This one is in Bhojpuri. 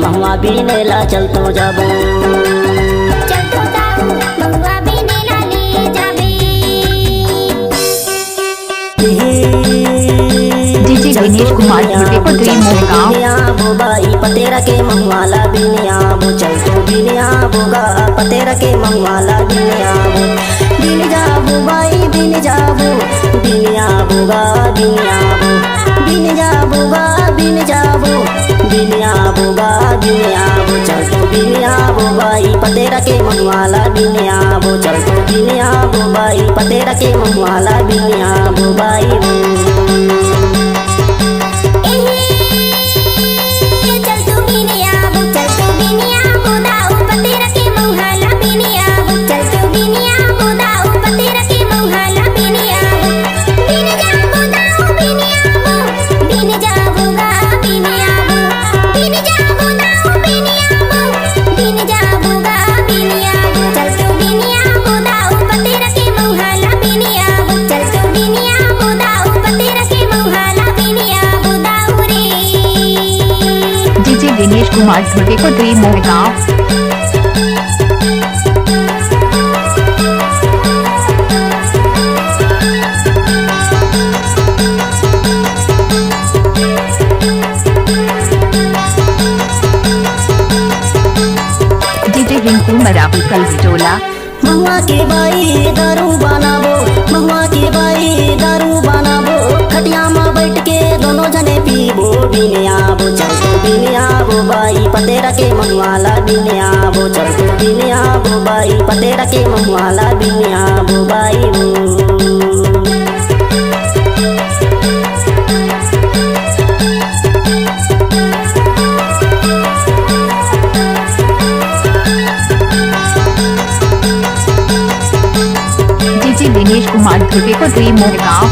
महुआ बीने ला चल तो जाबो। डीजे दिनेश कुमार छोटेपत्री मोहगांव। बाई पतेरा के महुआला बीने आबो, चल तो बीने आबोगा पतेरा के महुआला बीने आबो। बीन जाबो बाई बीन जाबो, बीने आबोगा बीने आबो। बीन जाबोगा बीन जाबो, बीने आबोगा बीने आबो। चल तो बीने आबो बाई पतेरा के महुआला बीने आबो, चल तो बीने आबो बाई पतेरा के महुआला बीने आबो बाई। दिनेश कुमार छोटेपत्री मोहगांव। डीजे रिंकू मरावी कलविटोला। महुआ के बाई दारू बनाबो, महुआ के बाई दारू बनाबो। खटिया में बैठ के दोनों जने पीबो, बीने आबो चल तो बीने आबो बाई पतेरा के महुआला बीने आबो। चल तो बीने आबो बाई पतेरा के महुआला बीने आबो बाई। डीजे दिनेश कुमार छोटेपत्री मोहगांव।